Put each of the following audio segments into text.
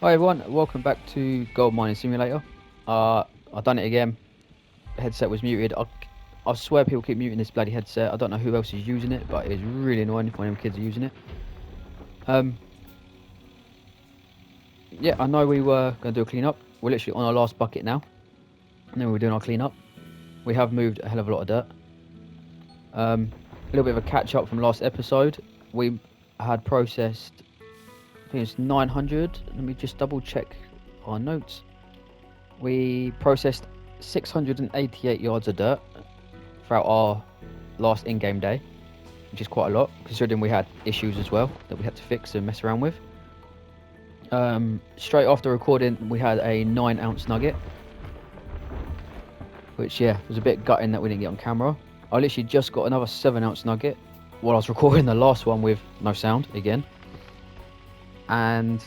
Hi everyone, welcome back to Gold Mining Simulator. I've done it again. The headset was muted. I swear people keep muting this bloody headset. I don't know who else is using it, but it's really annoying if one of them kids are using it. Um, yeah, I know we were going to do a clean up. We're literally on our last bucket now, and then we're doing our clean up. We have moved a hell of a lot of dirt. A little bit of a catch up from last episode. We had processed, I think it's 900. Let me just double check our notes. We processed 688 yards of dirt throughout our last in-game day, which is quite a lot considering we had issues as well that we had to fix and mess around with. Straight after recording, we had a 9-ounce nugget, which was a bit gutting that we didn't get on camera. I literally just got another 7-ounce nugget while I was recording the last one with no sound again, and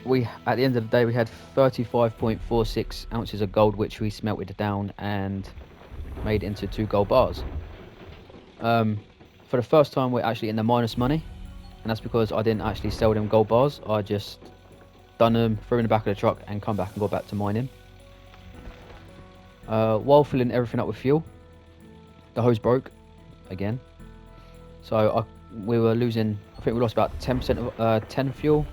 we at the end of the day we had 35.46 ounces of gold, which we smelted down and made into 2 gold bars. For the first time we're actually in the minus money, and that's because I didn't actually sell them gold bars. I just done them, threw in the back of the truck and come back and go back to mining. While filling everything up with fuel, the hose broke again, so we were losing, I think we lost about 10% of 10 fuel,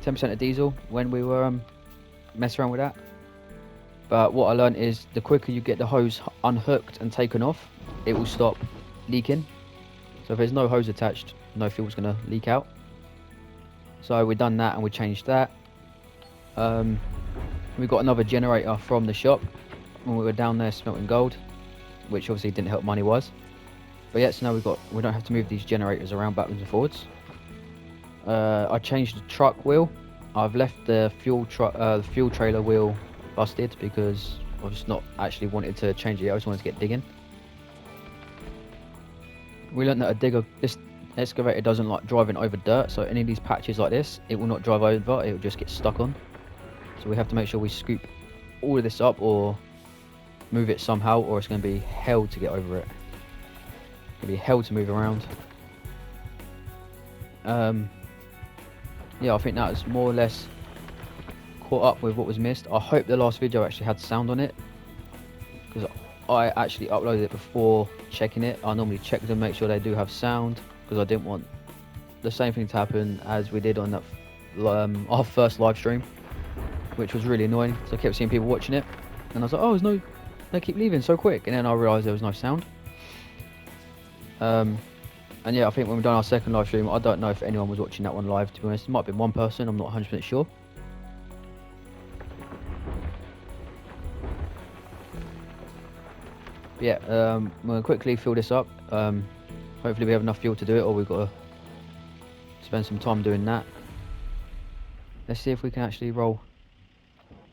10% of diesel when we were messing around with that. But what I learned is the quicker you get the hose unhooked and taken off, it will stop leaking. So if there's no hose attached, no fuel's going to leak out. So we done that and we changed that. We got another generator from the shop when we were down there smelting gold, which obviously didn't help money wise. But yeah, so now we don't have to move these generators around backwards and forwards. I changed the truck wheel. I've left the fuel trailer wheel busted because I just not actually wanted to change it. I just wanted to get digging. We learned that this excavator doesn't like driving over dirt, so any of these patches like this, it will not drive over, it will just get stuck on. So we have to make sure we scoop all of this up or move it somehow, or it's going to be hell to get over it. It's going to be hell to move around. Yeah, I think that was more or less caught up with what was missed. I hope the last video actually had sound on it, because I actually uploaded it before checking it. I normally check them, make sure they do have sound, because I didn't want the same thing to happen as we did on that our first live stream, which was really annoying. So I kept seeing people watching it, and I was like, oh, they keep leaving so quick, and then I realised there was no sound. And yeah, I think when we done our second live stream, I don't know if anyone was watching that one live, to be honest. It might have been one person, I'm not 100% sure. But yeah, I'm going to quickly fill this up. Hopefully we have enough fuel to do it, or we've got to spend some time doing that. Let's see if we can actually roll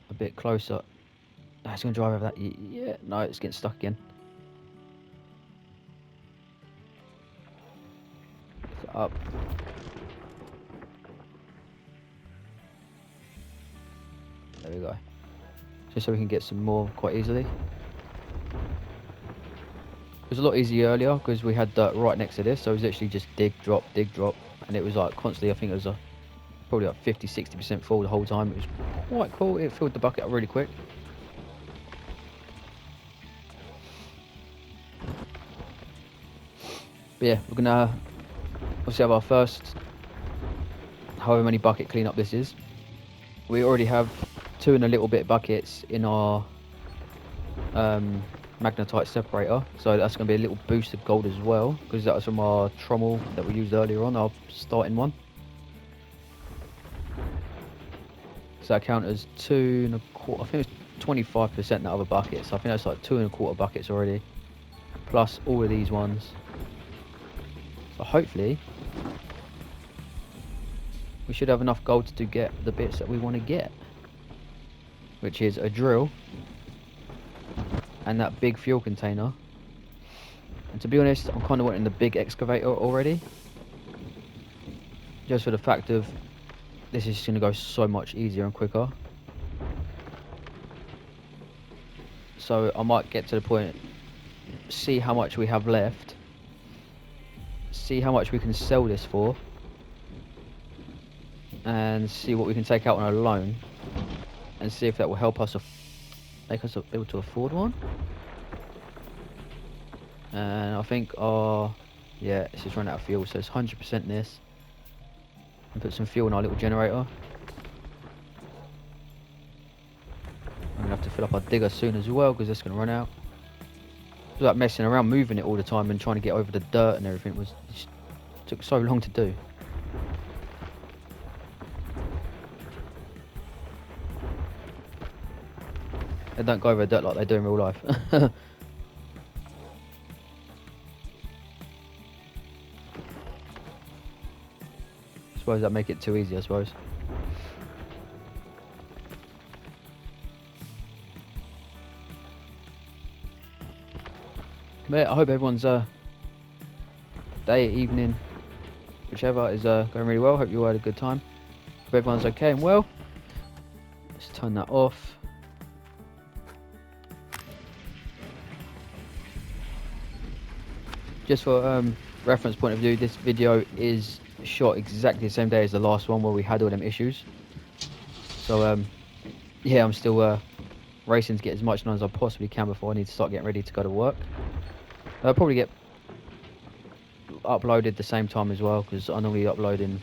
a bit closer. It's going to drive over that. Yeah, no, it's getting stuck again. Up. There we go. Just so we can get some more quite easily. It was a lot easier earlier because we had dirt right next to this, so it was literally just dig, drop, and it was like constantly, I think it was probably like 50-60% full the whole time. It was quite cool. It filled the bucket up really quick. But yeah, we're gonna obviously have our first however many bucket cleanup this is. We already have 2 and a little bit buckets in our magnetite separator, so that's going to be a little boost of gold as well, because that was from our trommel that we used earlier on, our starting one. So that counts as 2 1/4, I think it's 25% in that other bucket, so I think that's like 2 1/4 buckets already, plus all of these ones. So hopefully we should have enough gold to get the bits that we want to get, which is a drill and that big fuel container. And to be honest, I'm kind of wanting the big excavator already, just for the fact of this is going to go so much easier and quicker. So I might get to the point, see how much we have left, see how much we can sell this for, and see what we can take out on a loan, and see if that will help us make us able to afford one. And I think yeah, it's just run out of fuel, so it's 100% this. And put some fuel in our little generator. I'm gonna have to fill up our digger soon as well, because that's gonna run out. It was like messing around, moving it all the time, and trying to get over the dirt and everything it just took so long to do. They don't go over dirt like they do in real life. I suppose that make it too easy, I suppose. But yeah, I hope everyone's day, evening, whichever is going really well. Hope you all had a good time. Hope everyone's okay and well. Let's turn that off. Just for reference point of view, this video is shot exactly the same day as the last one where we had all them issues. So yeah, I'm still racing to get as much done as I possibly can before I need to start getting ready to go to work. I'll probably get uploaded the same time as well, because I normally upload in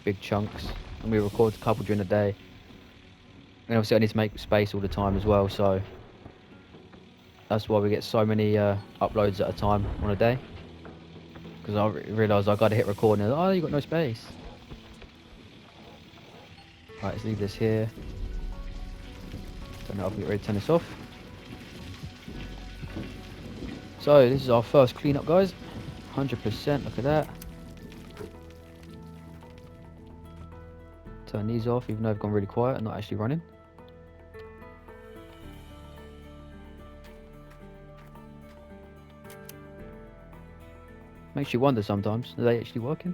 big chunks and we record a couple during the day. And obviously I need to make space all the time as well, so that's why we get so many uploads at a time on a day. Because I realised I got to hit record and oh, you got no space. Right, let's leave this here. Turn it off, get ready to turn this off. So this is our first cleanup, guys. 100%, look at that. Turn these off, even though they've gone really quiet and not actually running. Makes you wonder sometimes, are they actually working?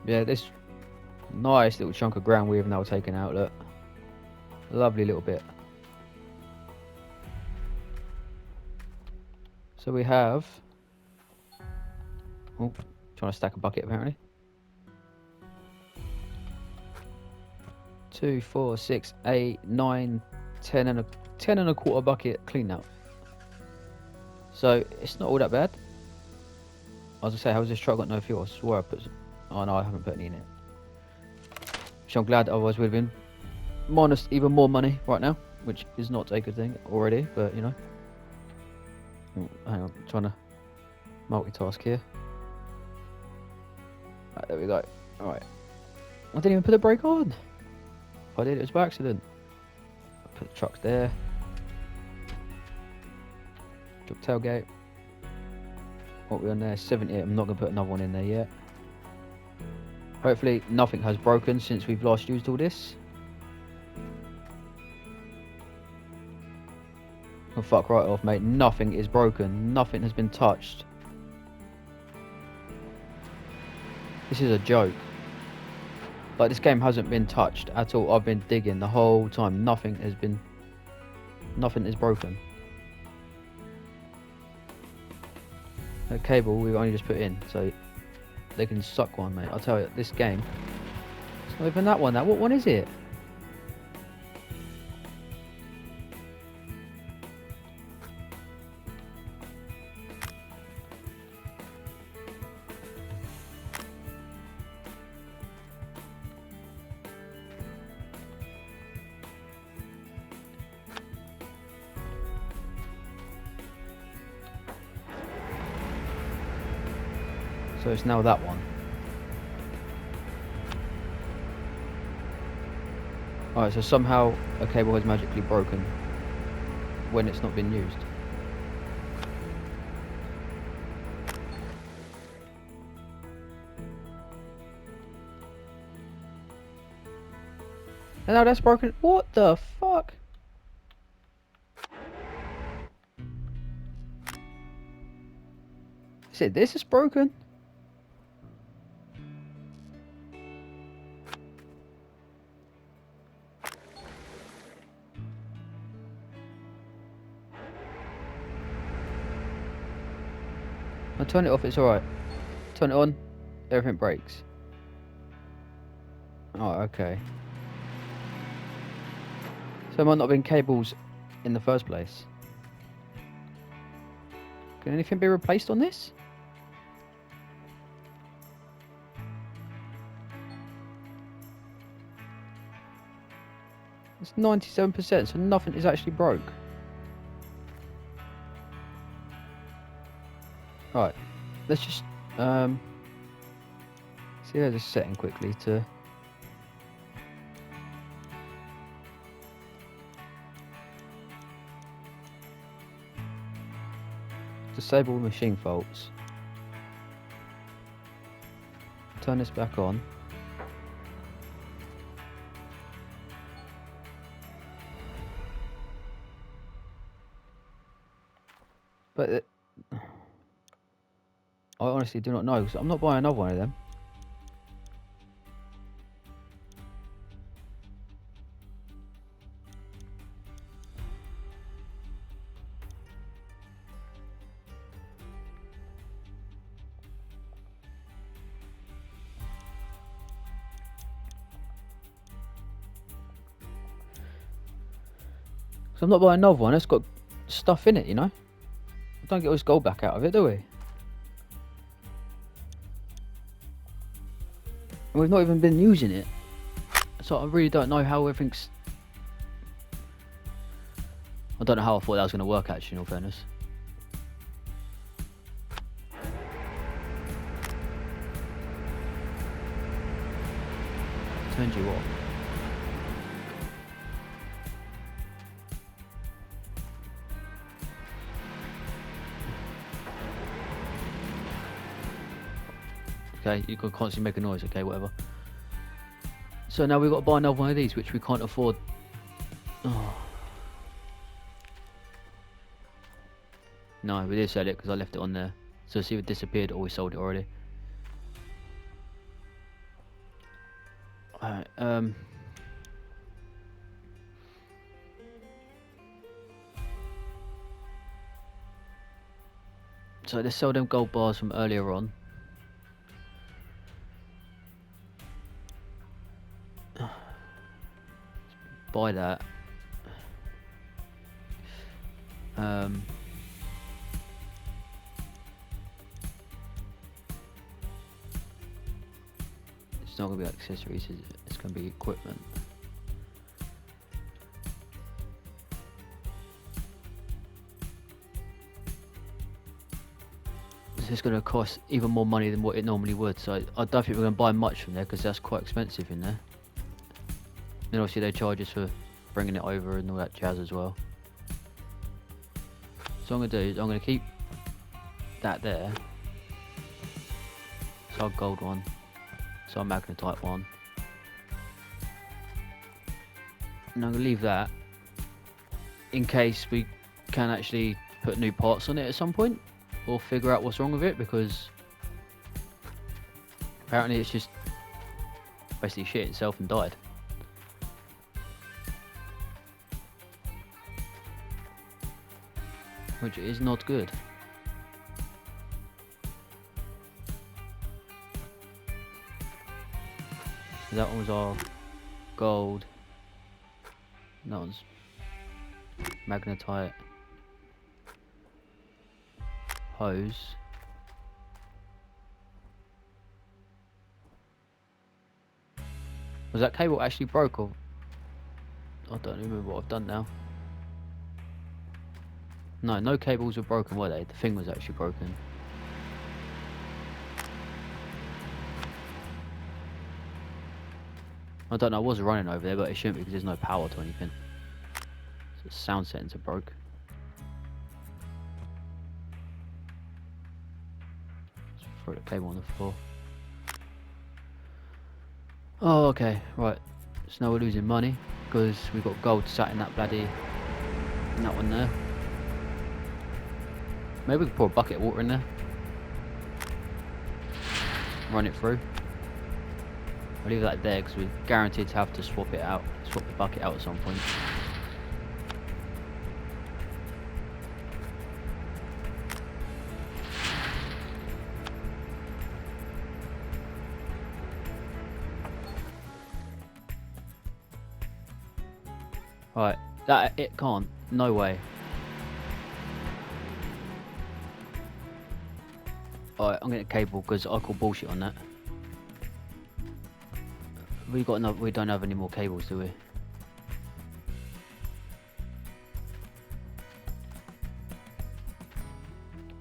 Yeah, this nice little chunk of ground we have now taken out, look. Lovely little bit. So we have... Oh, trying to stack a bucket apparently. 2, 4, 6, 8, 9, 10 and a quarter bucket cleaned out. So it's not all that bad. I was gonna say, how's this truck got no fuel? I swear I put some... Oh no, I haven't put any in it. Which I'm glad, otherwise we'd have been minus even more money right now, which is not a good thing already, but you know. Hang on, I'm trying to multitask here. Right, there we go. Alright. I didn't even put the brake on. If I did, it was by accident. Put the trucks there. Truck tailgate. What we on there? 70. I'm not going to put another one in there yet. Hopefully nothing has broken since we've last used all this. Oh, fuck right off, mate. Nothing is broken. Nothing has been touched. This is a joke. Like, this game hasn't been touched at all. I've been digging the whole time. Nothing is broken. The cable we've only just put in, so they can suck one, mate. I'll tell you, this game, it's not even that one. What one is it? So it's now that one. Alright, so somehow a cable has magically broken when it's not been used. And now that's broken. What the fuck? Is it this is broken? I turn it off, it's alright. Turn it on, everything breaks. Oh, okay. So there might not have been cables in the first place. Can anything be replaced on this? It's 97%, so nothing is actually broke. Right, let's just see there's a setting quickly to disable machine faults. Turn this back on. But I honestly do not know, because I'm not buying another one of them. So I'm not buying another one, it's got stuff in it, you know? We don't get all this gold back out of it, do we? And we've not even been using it. So I really don't know how everything's... I don't know how I thought that was going to work, actually, in all fairness. Turned you off. Okay, you can constantly make a noise, okay, whatever. So now we've got to buy another one of these, which we can't afford. Oh. No, we did sell it because I left it on there. So see if it disappeared or we sold it already. Alright, so let's sell them gold bars from earlier on. Buy that. It's not going to be accessories, is it? It's going to be equipment. It's going to cost even more money than what it normally would, so I don't think we're going to buy much from there because that's quite expensive in there. Then obviously they charge us for bringing it over and all that jazz as well. So what I'm going to do is I'm going to keep that there. It's our gold one. It's our magnetite one. And I'm going to leave that in case we can actually put new parts on it at some point. Or figure out what's wrong with it, because apparently it's just basically shit itself and died. Which is not good. That one was our gold. That one's magnetite. Hose. Was that cable actually broke, or I don't remember what I've done now. No cables were broken, were they? The thing was actually broken. I don't know, I was running over there, but it shouldn't be because there's no power to anything. So the sound settings are broke. Throw the cable on the floor. Oh, okay, right. So now we're losing money because we've got gold sat in that bloody, in that one there. Maybe we could pour a bucket of water in there. Run it through. I'll leave that there because we're guaranteed to have to swap it out, swap the bucket out at some point. Right, that it can't. No way. Alright, I'm getting a cable because I call bullshit on that. We got enough. We don't have any more cables, do we?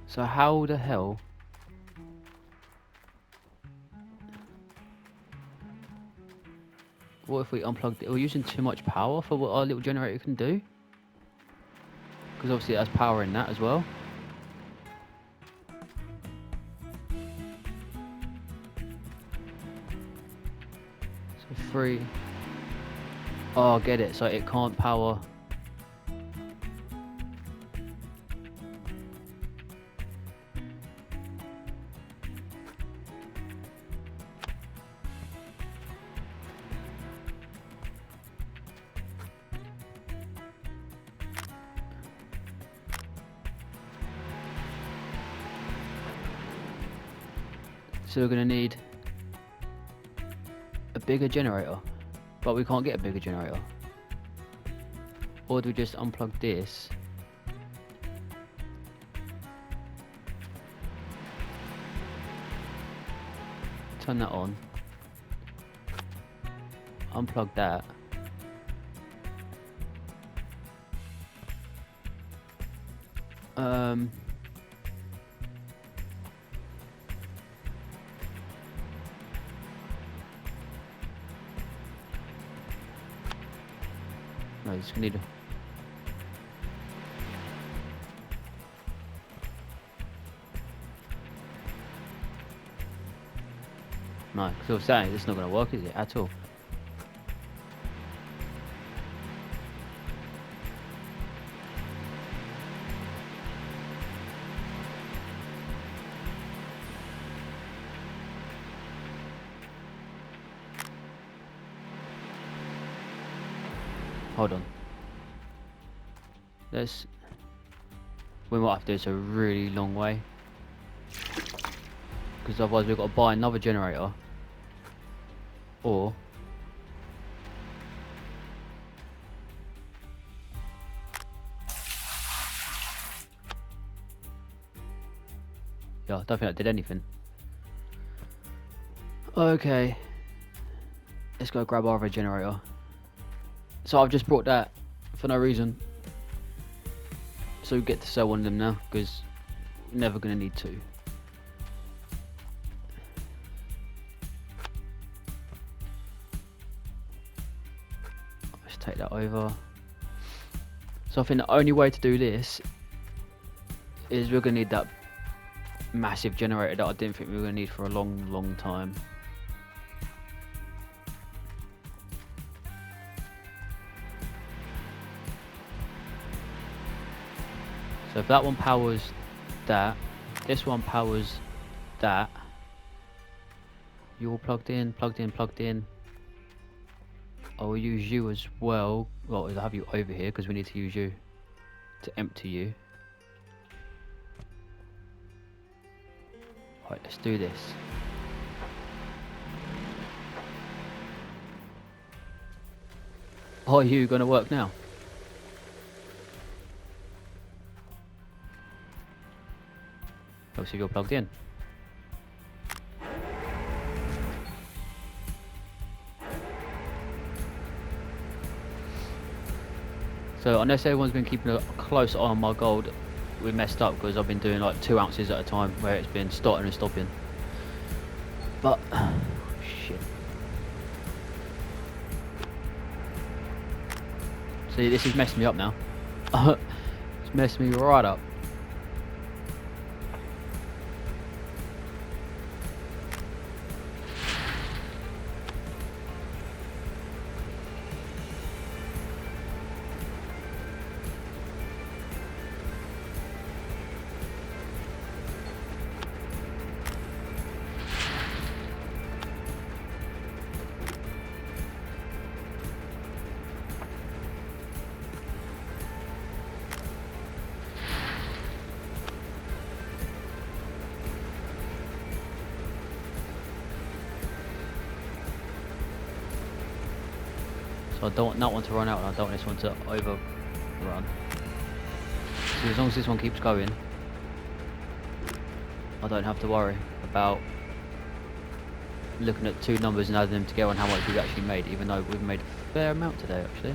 So how the hell? What if we unplugged it? We're using too much power for what our little generator can do. Because obviously it has power in that as well. So 3. Oh, I get it. So it can't power. So we're going to need a bigger generator. But we can't get a bigger generator. Or do we just unplug this? Turn that on. Unplug that. No, it's gonna need a... No, because I was saying it's not gonna work, is it, at all? Hold on. We might have to do this a really long way. Because otherwise we've got to buy another generator. Or... yeah, I don't think that did anything. Okay. Let's go grab our other generator. So I've just brought that for no reason. So we get to sell one of them now, because we're never going to need two. Let's take that over. So I think the only way to do this is we're going to need that massive generator that I didn't think we were going to need for a long time. So if that one powers that, this one powers that, you're all plugged in. I will use you as well. Well, I'll have you over here because we need to use you to empty you. Right, let's do this. Are you going to work now? Obviously you're plugged in. So unless everyone's been keeping a close eye on my gold, we messed up because I've been doing like 2 ounces at a time where it's been starting and stopping. But shit. See, this is messing me up now. It's messing me right up. So I don't want that one to run out, and I don't want this one to overrun. So as long as this one keeps going, I don't have to worry about looking at two numbers and adding them together and how much we've actually made, even though we've made a fair amount today actually.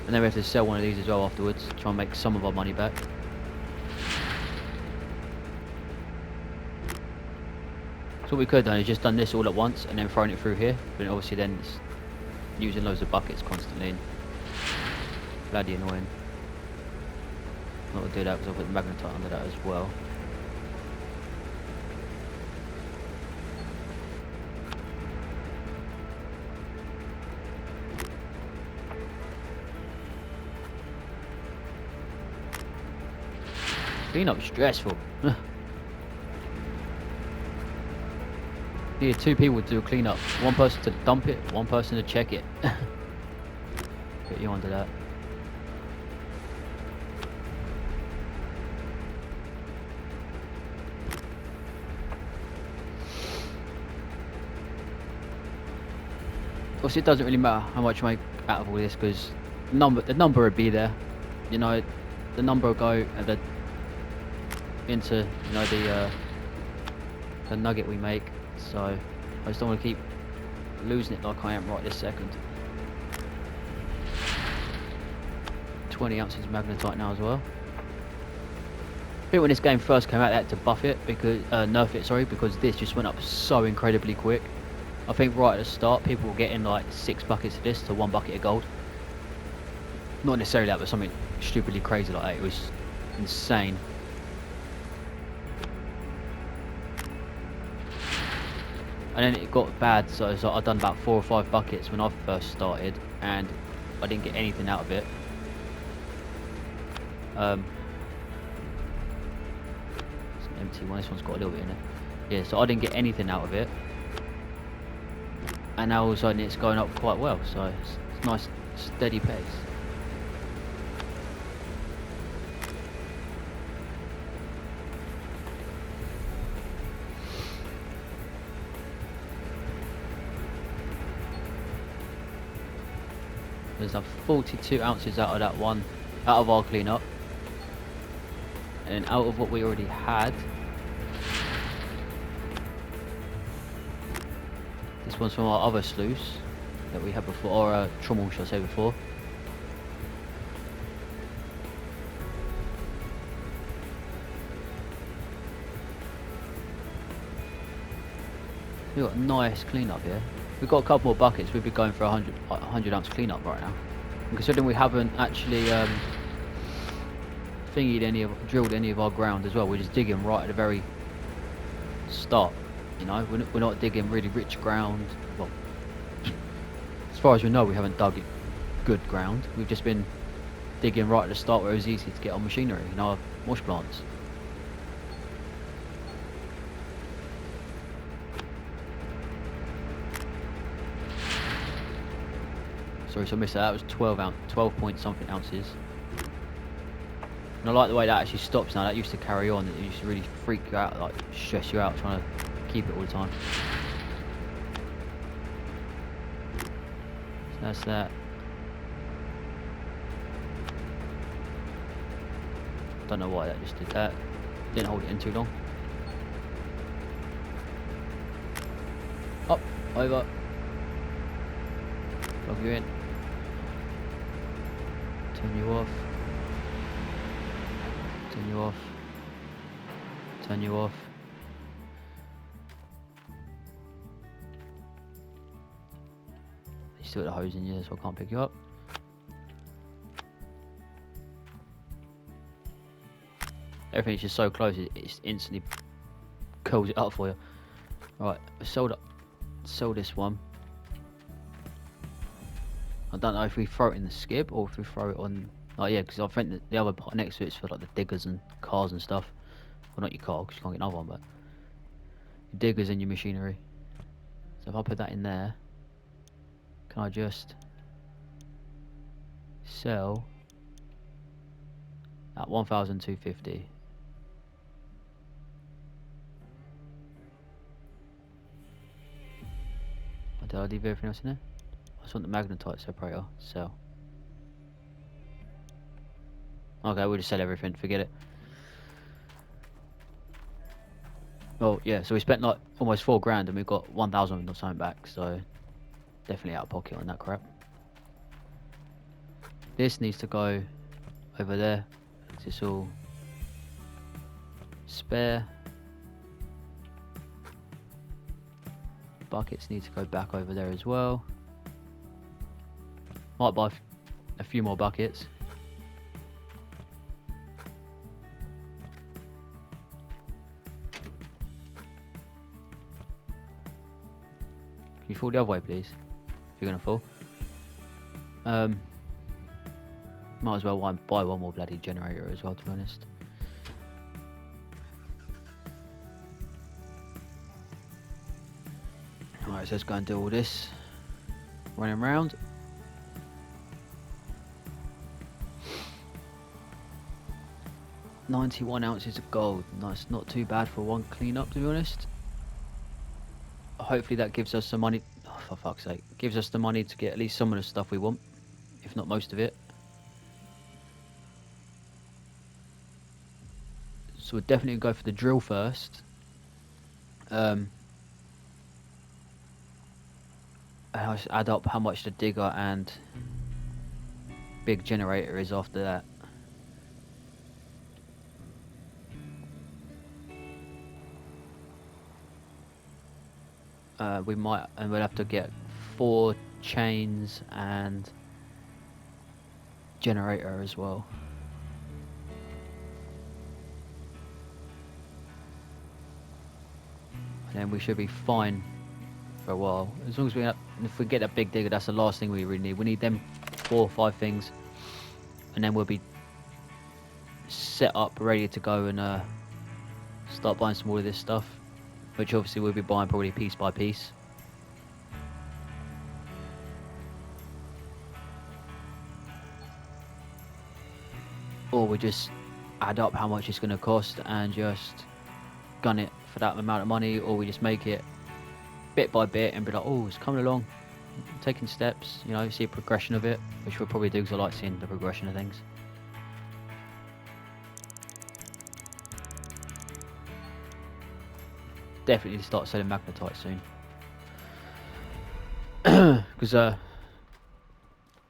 And then we have to sell one of these as well afterwards, try and make some of our money back. So what we could have done is just done this all at once and then thrown it through here, but obviously then it's using loads of buckets constantly. Bloody annoying. Not to do that because I've put the magnetite under that as well. Clean up stressful. Need two people to do a clean up. One person to dump it, one person to check it. Put you onto that. Obviously, it doesn't really matter how much I make out of all this because the number would be there. You know, the number will go into the nugget we make. So I just don't want to keep losing it like I am right this second. 20 ounces of magnetite now as well. I think when this game first came out, they had to buff it because nerf it, sorry, because this just went up so incredibly quick. I think right at the start, people were getting like 6 buckets of this to 1 bucket of gold. Not necessarily that, but something stupidly crazy like that. It was insane. And then it got bad, so I'd done about 4 or 5 buckets when I first started, and I didn't get anything out of it. It's an empty one. This one's got a little bit in it. Yeah, so I didn't get anything out of it. And now all of a sudden it's going up quite well, so it's nice, steady pace. There's 42 ounces out of that one, out of our cleanup, and out of what we already had. This one's from our other sluice that we had before, or trommel, should I say, before. We've got a nice cleanup here. We've got a couple more buckets. We'd be going for 100 ounce cleanup right now. And considering we haven't actually drilled any of our ground as well, we're just digging right at the very start. You know, we're not digging really rich ground. Well, as far as we know, we haven't dug good ground. We've just been digging right at the start where it was easy to get on machinery, you know, our wash plants. Sorry, so I missed that. That was 12 point something ounces. And I like the way that actually stops now. That used to carry on. It used to really freak you out, like stress you out, trying to keep it all the time. So that's that. Don't know why that just did that. Didn't hold it in too long. Up, over. Plug you in. Turn you off. Turn you off. Turn you off. You still got the hose in here, so I can't pick you up. Everything's just so close, it instantly curls it up for you. Right, sold this one. I don't know if we throw it in the skip or if we throw it on. Oh yeah, because I think that the other part next to it is for like the diggers and cars and stuff. Well, not your car, because you can't get another one, but your diggers and your machinery. So if I put that in there, can I just sell at 1,250? So I'll leave everything else in there. I just want the magnetite separator. Sell. Okay, we'll just sell everything. Forget it. Well, yeah. So we spent like almost $4 grand, and we got 1,000 or something back. So definitely out of pocket on that crap. This needs to go over there. It's all spare. Buckets need to go back over there as well. Might buy a few more buckets. Can you fall the other way, please? If you're gonna fall. Might as well buy one more bloody generator as well, to be honest. Alright, so let's go and do all this. Running around. $91 ounces of gold. Nice, not too bad for one cleanup, to be honest. Hopefully that gives us some money. Oh, for fuck's sake. Gives us the money to get at least some of the stuff we want, if not most of it. So we'll definitely go for the drill first. I'll just add up how much the digger and big generator is after that. We'll have to get 4 chains and generator as well. And then we should be fine for a while. As long as if we get that big digger, that's the last thing we really need. We need them 4 or 5 things, and then we'll be set up, ready to go and start buying some more of this stuff. Which obviously we'll be buying probably piece by piece. Or we just add up how much it's going to cost and just gun it for that amount of money, or we just make it bit by bit and be like, oh, it's coming along, taking steps, you know, see a progression of it, which we'll probably do because I like seeing the progression of things. Definitely start selling magnetite soon. Because then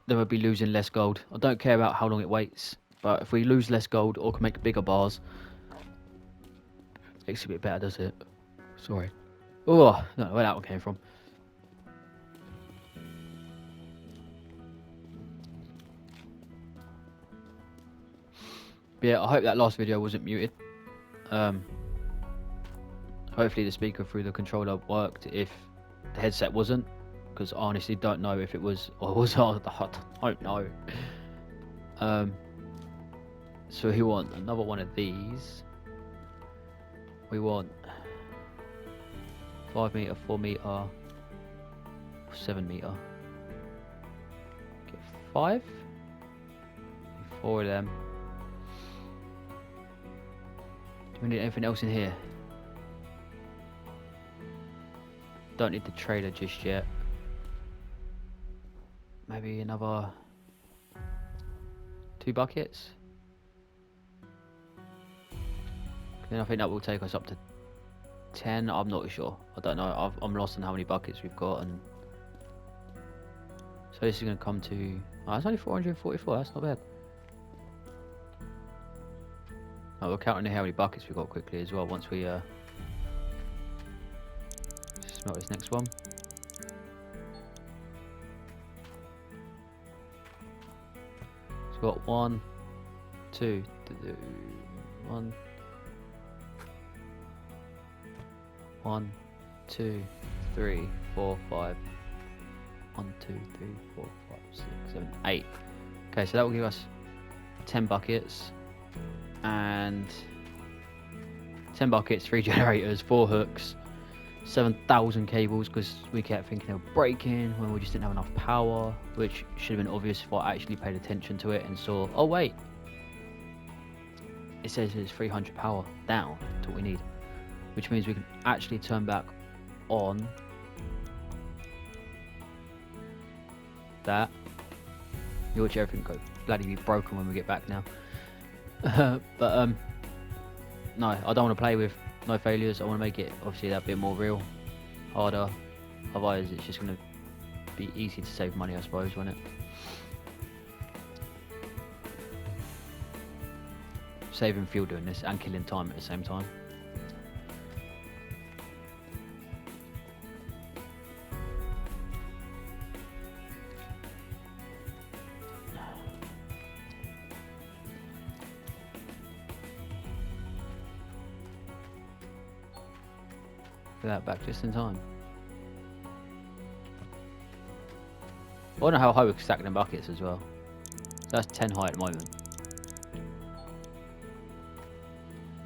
we'll be losing less gold. I don't care about how long it waits, but if we lose less gold or can make bigger bars, it makes it a bit better, does it? Sorry. Oh, I don't know where that one came from. But yeah, I hope that last video wasn't muted. Hopefully the speaker through the controller worked if the headset wasn't, because I honestly don't know if it was or was. I don't know. So we want another one of these. We want 5 meter, 4 meter, 7 meter. Get 5. 4 of them. Do we need anything else in here? Don't need the trailer just yet. Maybe another 2 buckets. Then I think that will take us up to 10. I'm not sure. I don't know. I'm lost on how many buckets we've got, and so this is going to come to. Oh, it's only 444. That's not bad. Oh, we're counting how many buckets we've got quickly as well. Once we smelt this next one. It's got 1, 2, 1, 1, 2, 3, 4, 5. 1, 2, 3, 4, 5, 6, 7, 8. Okay, so that will give us 10 buckets and 10 buckets, 3 generators, 4 hooks, 7,000 cables, because we kept thinking of breaking when we just didn't have enough power, which should have been obvious if I actually paid attention to it and saw, oh wait, it says it's 300 power down to what we need, which means we can actually turn back on that. You watch everything go bloody be broken when we get back now. But no, I don't want to play with no failures. I want to make it obviously that bit more real, harder. Otherwise, it's just going to be easy to save money, I suppose, won't it? Saving fuel doing this and killing time at the same time. Get that back just in time. I wonder how high we can stack them buckets as well. So that's 10 high at the moment.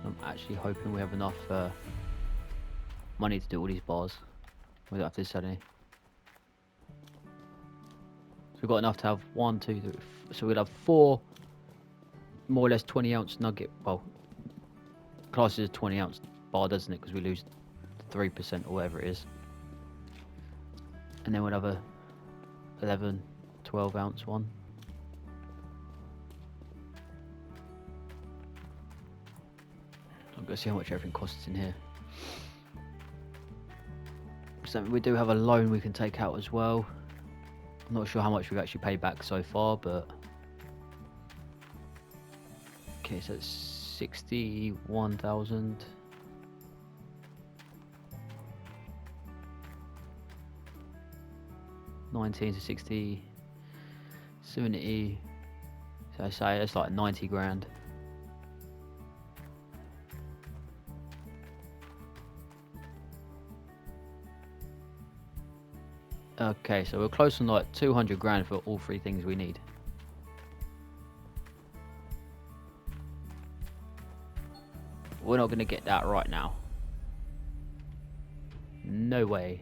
I'm actually hoping we have enough money to do all these bars. We don't have to sell any. So we've got enough to have 1, 2, 3. So we'll have 4 more or less 20-ounce nugget. Well, classes a 20-ounce bar, doesn't it? Because we lose 3% or whatever it is. And then we'll have a 11, 12-ounce one. I'm going to see how much everything costs in here. So we do have a loan we can take out as well. I'm not sure how much we've actually paid back so far, but okay, so it's 61,000. $19 to 60, 70. So I say it's like 90 grand. Okay, so we're close on like 200 grand for all 3 things we need. We're not going to get that right now. No way.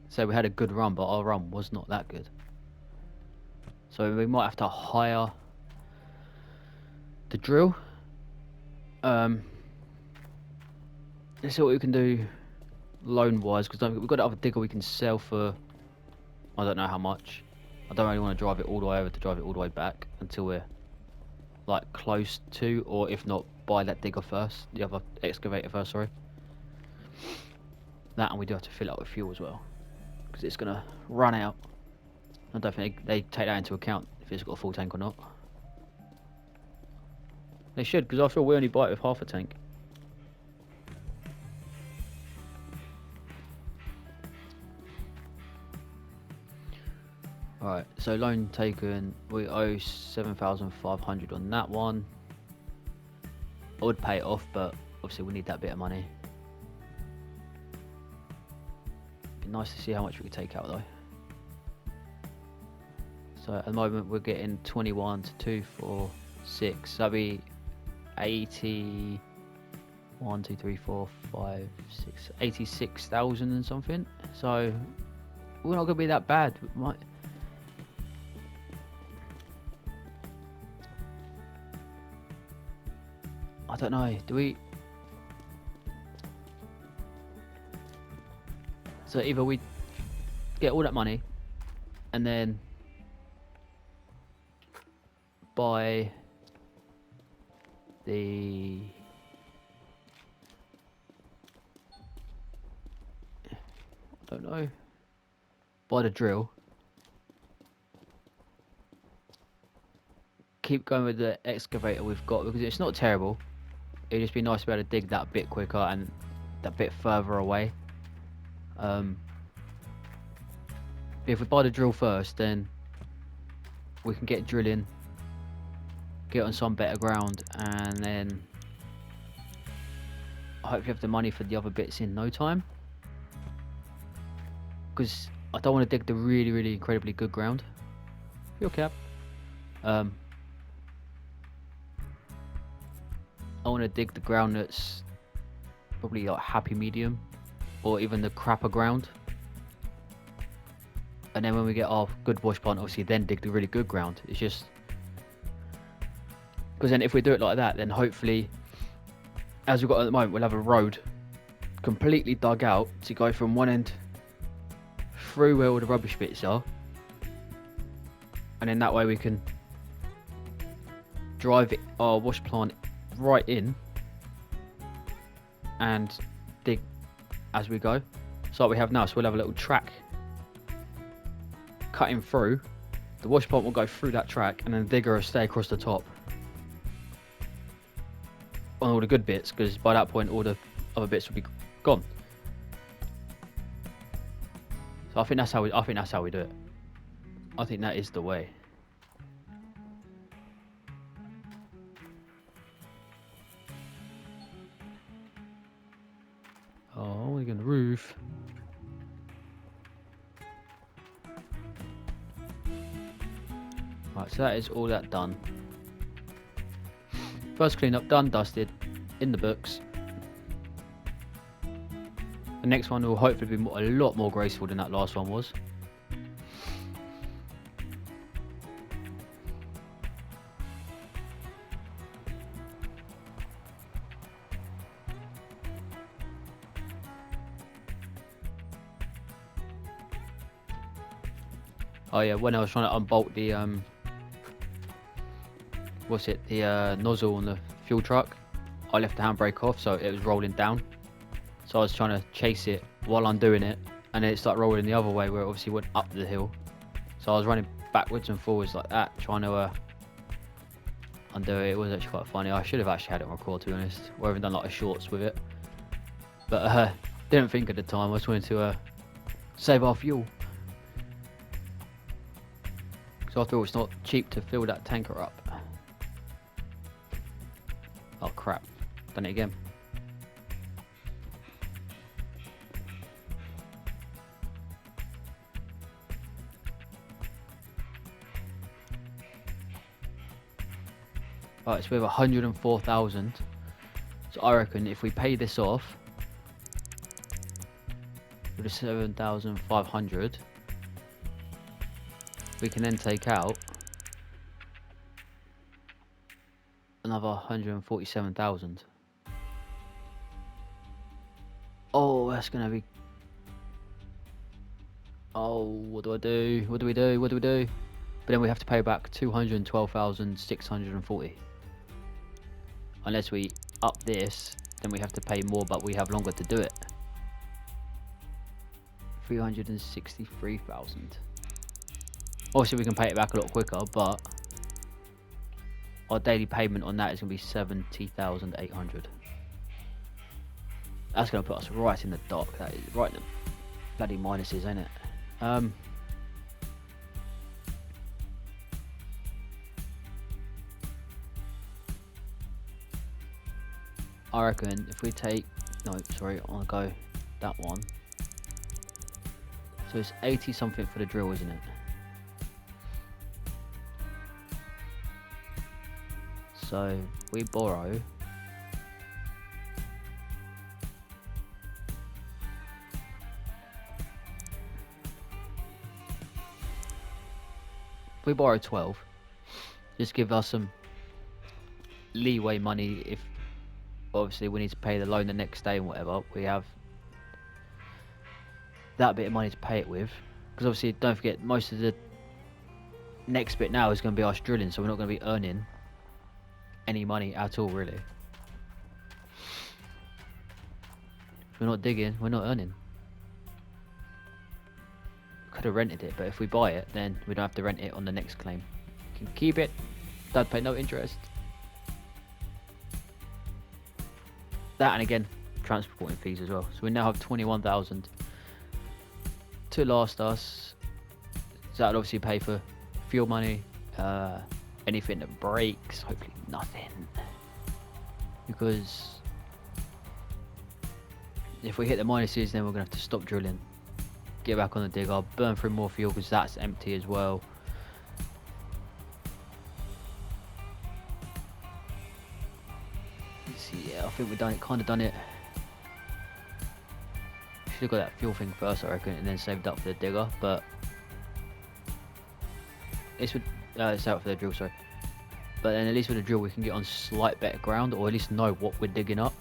So we had a good run, but our run was not that good. So we might have to hire the drill. Let's see what we can do loan wise, because we've got another digger we can sell for I don't know how much. I don't really want to drive it all the way over to drive it all the way back until we're like close to, or if not, buy that digger first, the other excavator first, sorry. That, and we do have to fill it up with fuel as well, because it's gonna run out. I don't think they take that into account if it's got a full tank or not. They should, because I feel we only buy it with half a tank. Alright, so loan taken, we owe 7,500 on that one. I would pay it off, but obviously we need that bit of money. Be nice to see how much we could take out though. So at the moment we're getting 21 to 2, 4, 6. So that'd be 80. 1, 2, 3, 4, 5, 6, 86,000 and something. So we're not gonna be that bad. I don't know, do we... So either we get all that money and then buy the... I don't know. Buy the drill. Keep going with the excavator we've got, because it's not terrible. It'd just be nice to be able to dig that bit quicker and that bit further away. If we buy the drill first, then we can get drilling, get on some better ground, and then hopefully have the money for the other bits in no time. Because I don't want to dig the really, really incredibly good ground. Fuel cap. I want to dig the ground that's probably like happy medium, or even the crapper ground. And then when we get our good wash plant, obviously then dig the really good ground. It's just because then if we do it like that, then hopefully, as we've got at the moment, we'll have a road completely dug out to go from one end through where all the rubbish bits are, and then that way we can drive our wash plant right in and dig as we go. So what we have now, so we'll have a little track cutting through. The wash plant will go through that track, and then the digger will stay across the top on all the good bits, because by that point all the other bits will be gone. So I think that's how we do it. I think that is the way. Oh, we're gonna roof. Right, so that is all that done. First cleanup done, dusted, in the books. The next one will hopefully be a lot more graceful than that last one was. Oh yeah, when I was trying to unbolt the the nozzle on the fuel truck, I left the handbrake off, so it was rolling down. So I was trying to chase it while undoing it, and then it started rolling the other way, where it obviously went up the hill. So I was running backwards and forwards like that, trying to undo it. It was actually quite funny. I should have actually had it on record, to be honest, or even done like a shorts with it. But didn't think at the time. I just wanted to save our fuel. So after all, it's not cheap to fill that tanker up. Oh crap, done it again. Right, so we have 104,000. So I reckon if we pay this off with the 7,500, we can then take out another 147,000. Oh, that's gonna be. Oh, what do I do? What do we do? What do we do? But then we have to pay back 212,640. Unless we up this, then we have to pay more, but we have longer to do it. 363,000. Obviously, we can pay it back a lot quicker, but our daily payment on that is going to be 70,800. That's going to put us right in the dock. That is right in the bloody minuses, ain't it? I reckon if we take, no, sorry, I want to go that one. So it's 80 something for the drill, isn't it? So we borrow if we borrow 12, just give us some leeway money if obviously we need to pay the loan the next day and whatever. We have that bit of money to pay it with, because obviously don't forget most of the next bit now is going to be us drilling, so we're not going to be earning any money at all really. If we're not digging, we're not earning. Could have rented it, but if we buy it, then we don't have to rent it on the next claim. We can keep it, don't pay no interest. That, and again, transporting fees as well. So we now have 21,000 to last us. So that'll obviously pay for fuel money, anything that breaks, hopefully nothing. Because if we hit the minuses, then we're going to have to stop drilling, get back on the digger, burn through more fuel because that's empty as well. Yeah, I think we've done it, kind of done it. Should have got that fuel thing first, I reckon, and then saved up for the digger, but this would it's out for the drill, sorry. But then at least with the drill we can get on slight better ground, or at least know what we're digging up.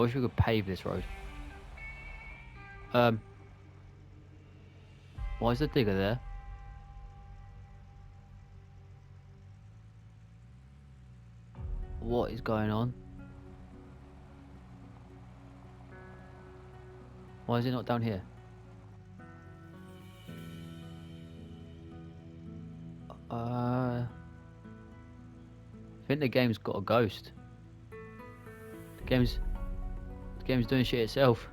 wish we could pave this road. Why is the digger there? What is going on? Why is it not down here? I think the game's got a ghost. The game's doing shit itself.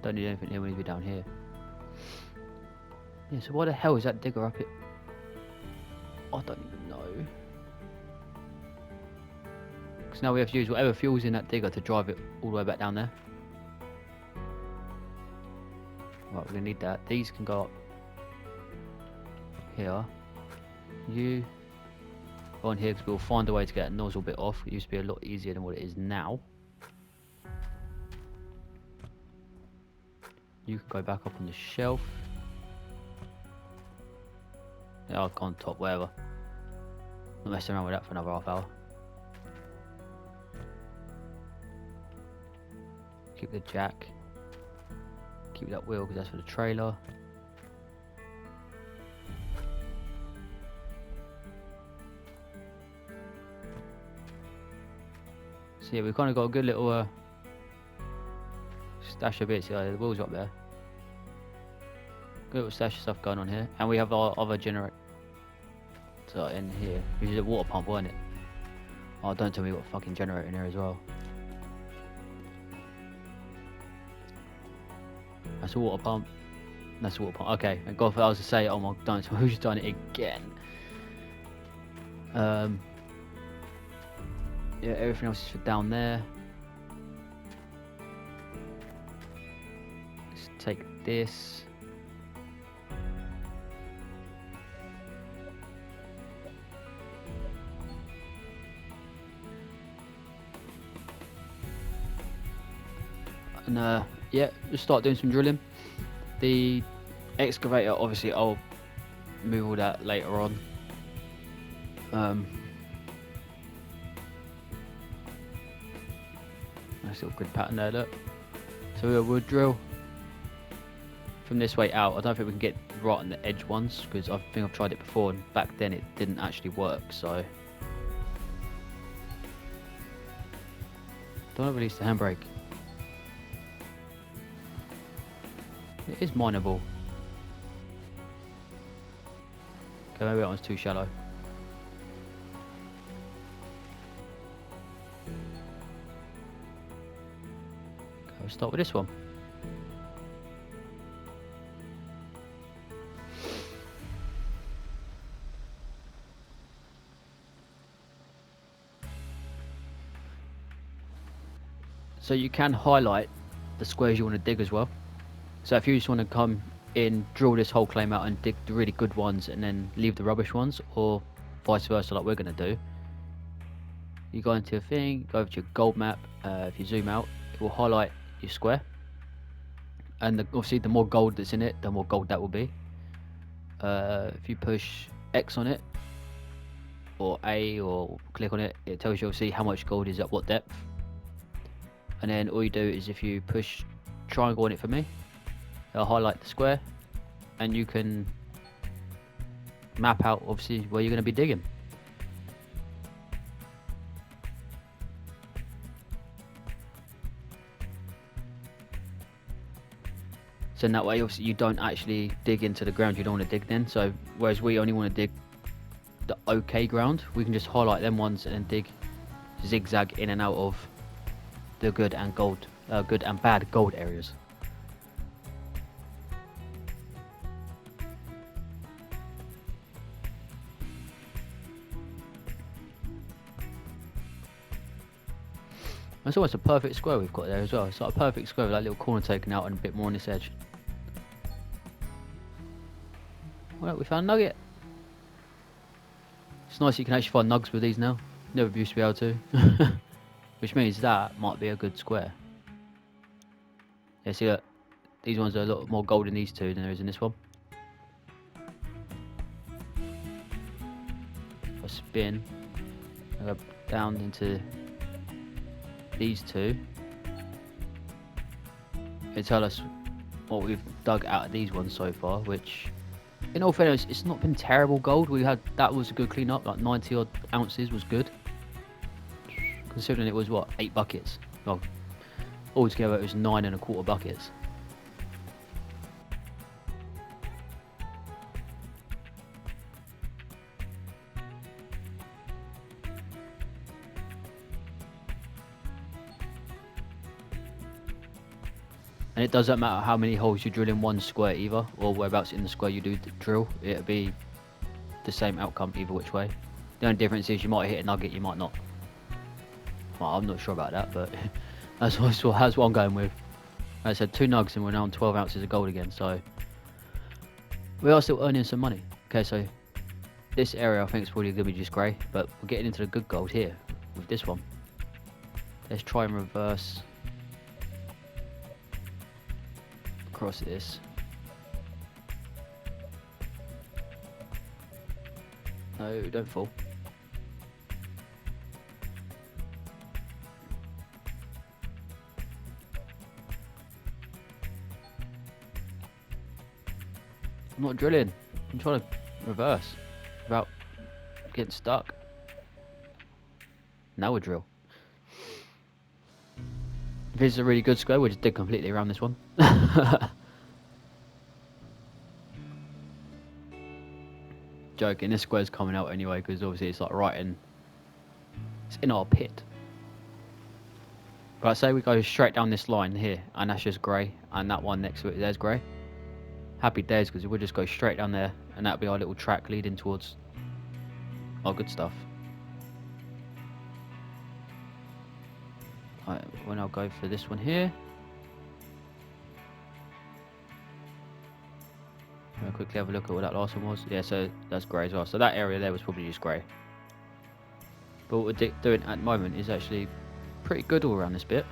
Don't need anything here. We need to be down here. Yeah. So why the hell is that digger up it? I don't even know. Because now we have to use whatever fuel's in that digger to drive it all the way back down there. Right, we're gonna need that. These can go up here. You go on here because we'll find a way to get a nozzle bit off. It used to be a lot easier than what it is now. You can go back up on the shelf. Yeah, I'll go on top, whatever. Not messing around with that for another half hour. Keep the jack. Keep that wheel because that's for the trailer. So yeah, we've kind of got a good little stash of bits. Yeah, the wheels up there. Good little stash of stuff going on here, and we have our other generator in here. Which is a water pump, wasn't it? Oh, don't tell me we've got a fucking generator in here as well. That's a water pump. That's a water pump. Okay, and God, I was to say, oh my, don't tell me who's done it again. Yeah, everything else is for down there. Let's take this. And yeah, just start doing some drilling. The excavator, obviously I'll move all that later on. Nice little good pattern there, look. So we'll drill from this way out. I don't think we can get right on the edge ones because I think I've tried it before and back then it didn't actually work, so don't release the handbrake. It is mineable. Okay, maybe that one's too shallow. Okay, we'll start with this one. So you can highlight the squares you want to dig as well. So if you just want to come in, drill this whole claim out and dig the really good ones and then leave the rubbish ones, or vice versa like we're going to do, you go into your thing, go over to your gold map. If you zoom out, it will highlight your square, and obviously the more gold that's in it, the more gold that will be. If you push X on it or A or click on it, it tells you obviously how much gold is at what depth. And then all you do is if you push triangle on it for me, it'll highlight the square and you can map out obviously where you're going to be digging. So in that way obviously you don't actually dig into the ground you don't want to dig then. So whereas we only want to dig the okay ground, we can just highlight them ones and then dig zigzag in and out of the good and bad gold areas. It's almost a perfect square we've got there as well. It's like a perfect square with that little corner taken out and a bit more on this edge. Well, we found a nugget. It's nice you can actually find nugs with these now. Never used to be able to. Which means that might be a good square. Yeah, see that? These ones are a lot more gold in these two than there is in this one. a spin, I go down into these two. It tell us what we've dug out of these ones so far, which in all fairness, it's not been terrible gold. That was a good clean up, like 90 odd ounces was good. Considering it was what, 8 buckets. Well, altogether it was 9¼ buckets. And it doesn't matter how many holes you drill in one square either, or whereabouts in the square you do the drill, it'll be the same outcome either which way. The only difference is you might hit a nugget, you might not. Well, I'm not sure about that, but that's what I'm going with. Like I said, 2 nugs and we're now on 12 ounces of gold again, so we are still earning some money. Okay, so this area I think is probably going to be just grey, but we're getting into the good gold here with this one. Let's try and reverse across this. No, don't fall. I'm not drilling. I'm trying to reverse without getting stuck. Now we drill. If this is a really good square, we'll just dig completely around this one. Joking, this square's coming out anyway because obviously it's like it's in our pit. But I say we go straight down this line here, and that's just grey, and that one next to it there's grey. Happy days, because we'll just go straight down there, and that'll be our little track leading towards our good stuff. Right, when I'll go for this one here. I'll quickly have a look at what that last one was. Yeah, so that's grey as well. So that area there was probably just grey. But what we're doing at the moment is actually pretty good all around this bit.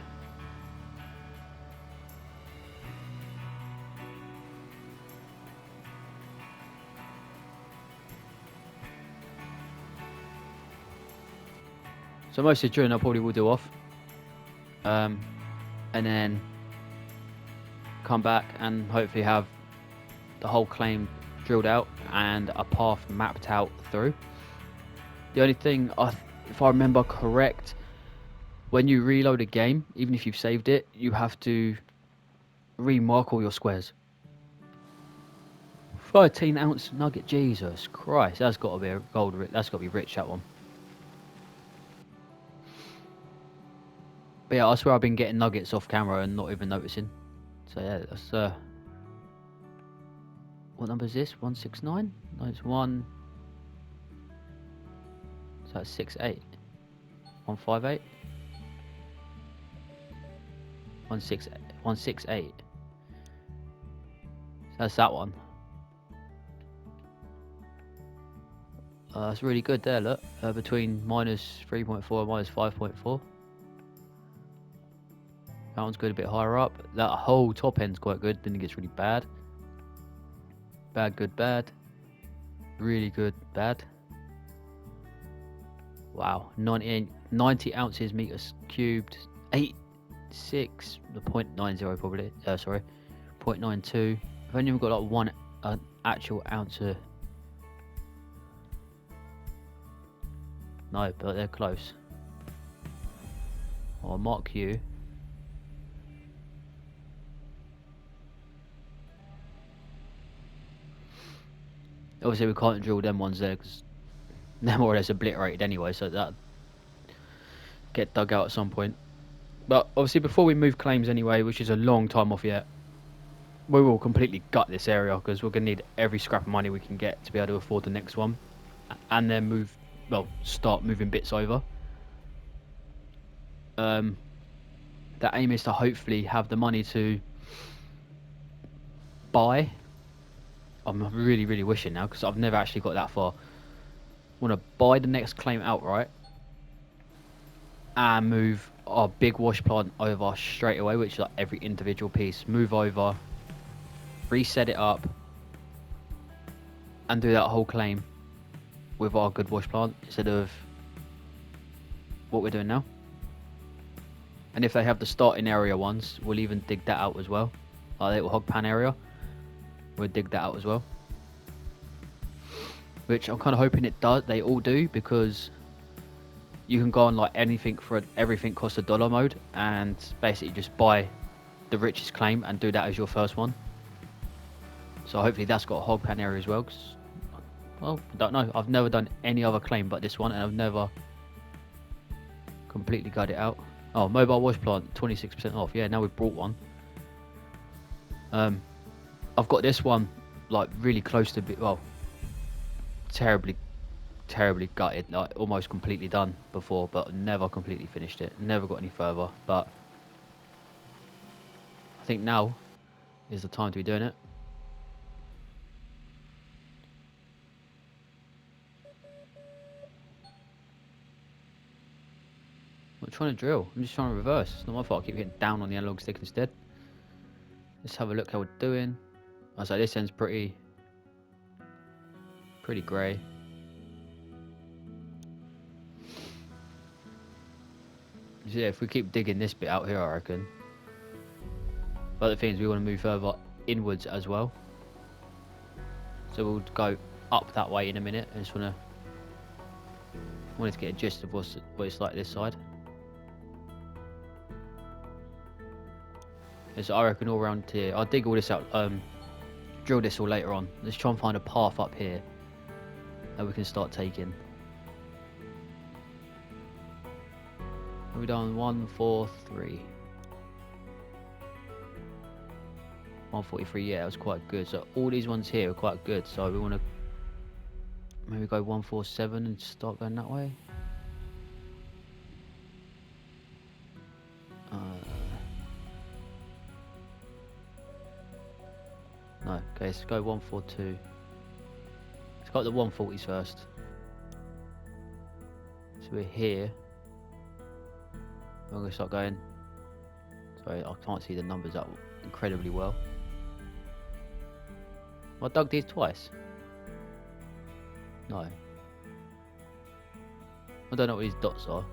So most of the drilling I probably will do off. And then come back and hopefully have the whole claim drilled out and a path mapped out through. The only thing, if I remember correct, when you reload a game, even if you've saved it, you have to remark all your squares. 13 ounce nugget, Jesus Christ, that's got to be a gold. That's got to be rich, that one. But yeah, I swear I've been getting nuggets off camera and not even noticing. So yeah, that's what number is this? 169? No, it's 1. So that's 68. 158. 168. So that's that one. That's really good there. Look, between minus 3.4 and minus 5.4. That one's good, a bit higher up. That whole top end's quite good, then it gets really bad. Bad, good, bad. Really good, bad. Wow, 90 ounces meters cubed. 86, the 0.90 probably. Sorry, 0.92. I've only even got like one actual ounce of... No, but they're close. I'll mark you. Obviously we can't drill them ones there because they're more or less obliterated anyway, so that get dug out at some point. But obviously before we move claims anyway, which is a long time off yet, we will completely gut this area because we're going to need every scrap of money we can get to be able to afford the next one, and then start moving bits over. The aim is to hopefully have the money to buy. I'm really wishing now because I've never actually got that far. Want to buy the next claim outright and move our big wash plant over straight away, which is like every individual piece. Move over, reset it up, and do that whole claim. with our good wash plant instead of what we're doing now. And if they have the starting area ones, we'll even dig that out as well. Our little hog pan area, we'll dig that out as well. Which I'm kind of hoping it does. They all do, because you can go on like anything for everything costs $1 mode and basically just buy the richest claim and do that as your first one. So hopefully that's got a hog pan area as well. Well, I don't know. I've never done any other claim but this one, and I've never completely got it out. Oh, mobile wash plant, 26% off. Yeah, now we've brought one. I've got this one like really close to well, terribly gutted, like almost completely done before, but never completely finished it. Never got any further. But I think now is the time to be doing it. I'm trying to drill. I'm just trying to reverse. It's not my fault. I keep hitting down on the analog stick instead. Let's have a look how we're doing. I say this end's pretty grey. So yeah, if we keep digging this bit out here, I reckon. But the thing is, we want to move further inwards as well. So we'll go up that way in a minute. I just wanted to get a gist of what it's like this side. So I reckon all around here, I'll dig all this out, drill this all later on. Let's try and find a path up here that we can start taking. Have we done 1, 4, 3? 143, yeah, that was quite good. So all these ones here are quite good. So we want to maybe go 147 and start going that way. No, okay, let's go 142. Let's go up the 140s first. So we're here. I'm going to start going. Sorry, I can't see the numbers up incredibly well. I dug these twice. No. I don't know what these dots are.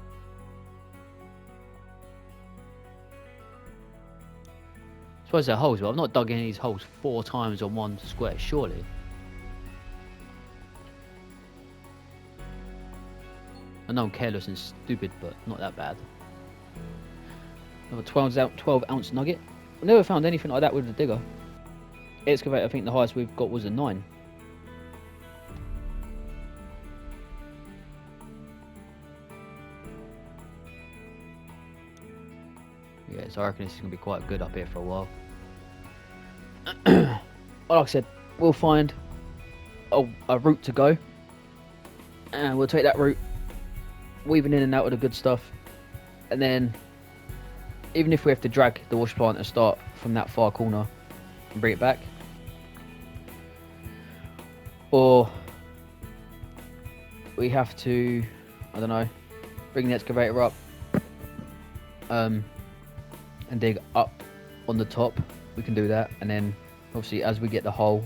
I suppose they're holes, but I've not dug any of these holes 4 times on one square, surely. I know I'm careless and stupid, but not that bad. Another 12 ounce nugget. I've never found anything like that with the digger. Excavator, I think the highest we've got was a 9. Yeah, so I reckon this is going to be quite good up here for a while. Like I said, we'll find a route to go, and we'll take that route, weaving in and out of the good stuff, and then even if we have to drag the wash plant and start from that far corner and bring it back, or we have to, I don't know, bring the excavator up and dig up on the top, we can do that. And then obviously as we get the hole,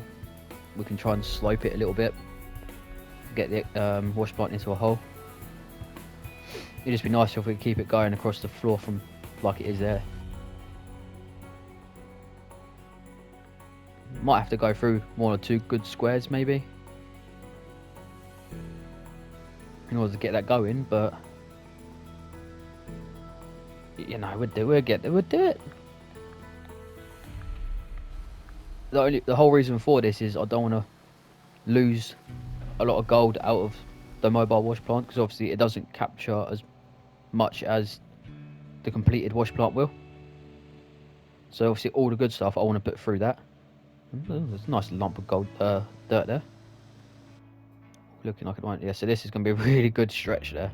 we can try and slope it a little bit, get the wash plant into a hole. It'd just be nice if we could keep it going across the floor from like it is there. Might have to go through 1 or 2 good squares maybe in order to get that going, but you know, we'll do it. The whole reason for this is I don't want to lose a lot of gold out of the mobile wash plant, because obviously it doesn't capture as much as the completed wash plant will. So obviously all the good stuff I want to put through that. There's a nice lump of gold dirt there. Looking like it won't. Yeah, so this is going to be a really good stretch there.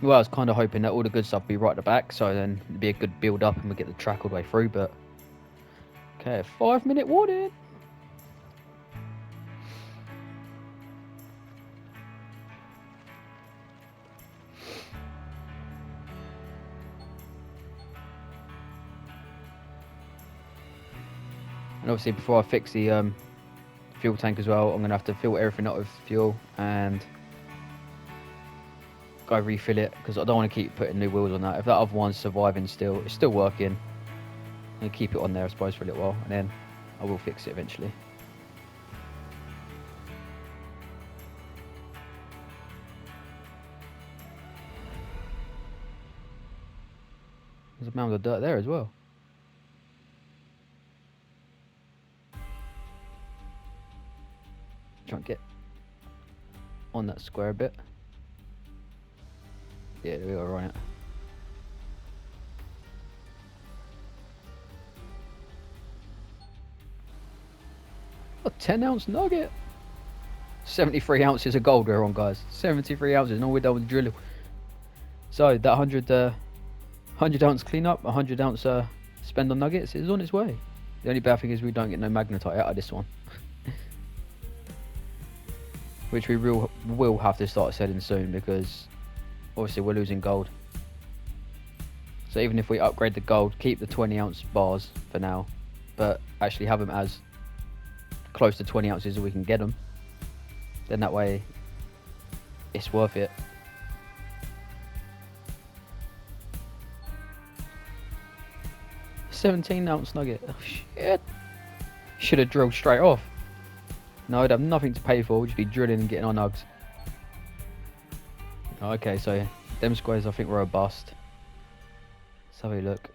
Well, I was kind of hoping that all the good stuff would be right at the back, so then it'd be a good build up and we'll get the track all the way through, but okay, 5-minute warning. And obviously before I fix the fuel tank as well, I'm going to have to fill everything up with fuel and go refill it, because I don't want to keep putting new wheels on that. If that other one's surviving still, it's still working, I'm going to keep it on there I suppose for a little while, and then I will fix it eventually. There's a mound of dirt there as well. Try and get on that square a bit. Yeah, we are on it. A 10-ounce nugget. 73 ounces of gold we're on, guys. 73 ounces, and all we're done with drilling. So that 100-ounce cleanup, 100-ounce spend on nuggets is on its way. The only bad thing is we don't get no magnetite out of this one. Which we will have to start selling soon, because obviously we're losing gold. So even if we upgrade the gold, keep the 20-ounce bars for now, but actually have them as close to 20 ounces as we can get them, then that way it's worth it. $17-ounce nugget. Oh shit. Should have drilled straight off. No, I'd have nothing to pay for, we'd just be drilling and getting our nugs. Okay, so them squares I think were a bust. Let's have a look.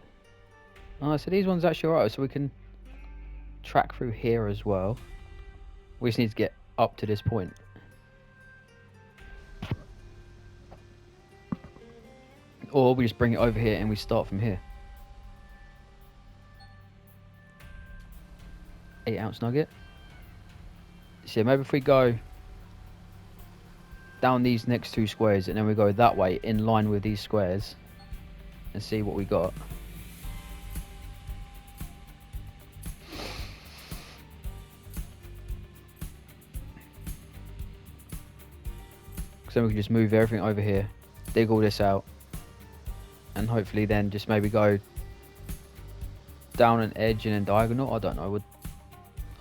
Oh, so these ones actually alright, so we can track through here as well. We just need to get up to this point. Or we just bring it over here and we start from here. 8-ounce nugget. So maybe if we go down these next two squares and then we go that way in line with these squares and see what we got. So we can just move everything over here, dig all this out, and hopefully then just maybe go down an edge and then diagonal. I don't know.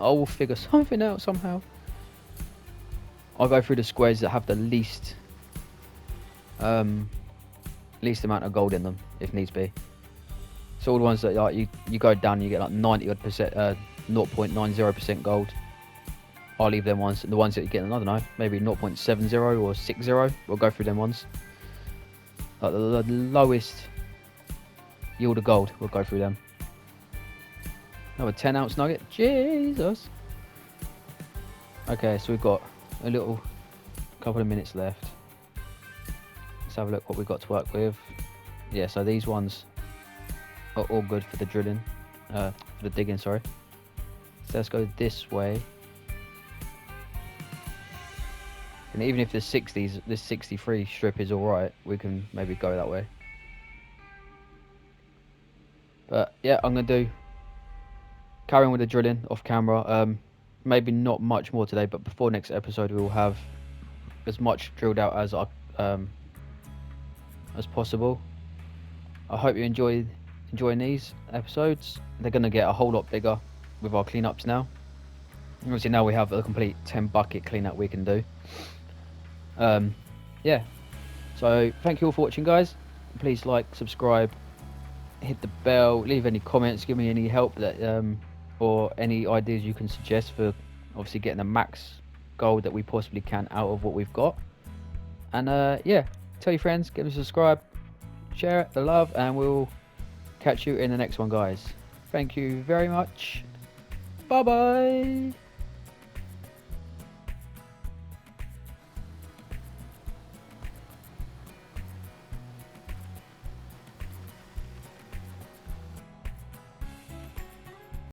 I will figure something out somehow. I'll go through the squares that have the least amount of gold in them, if needs be. So all the ones that like you go down and you get like 90% 0.90% gold, I'll leave them ones. The ones that you get, I don't know, maybe 0.70 or 60, we'll go through them ones. Like the lowest yield of gold, we'll go through them. Another 10-ounce nugget, Jesus. Okay, so we've got a couple of minutes left. Let's have a look what we've got to work with. Yeah, so these ones are all good for the drilling, for the digging, sorry. So let's go this way. And even if the 60s, this 63 strip is alright, we can maybe go that way. But yeah, I'm gonna carry on with the drilling off camera. Maybe not much more today, but before next episode we will have as much drilled out as possible. I hope you enjoying these episodes. They're gonna get a whole lot bigger with our cleanups now. Obviously now we have a complete 10 bucket cleanup we can do. Yeah, so thank you all for watching, guys. Please like, subscribe, hit the bell, leave any comments, give me any help that or any ideas you can suggest for obviously getting the max gold that we possibly can out of what we've got. And yeah, tell your friends, give us a subscribe, share it, the love, and we'll catch you in the next one, guys. Thank you very much. Bye bye.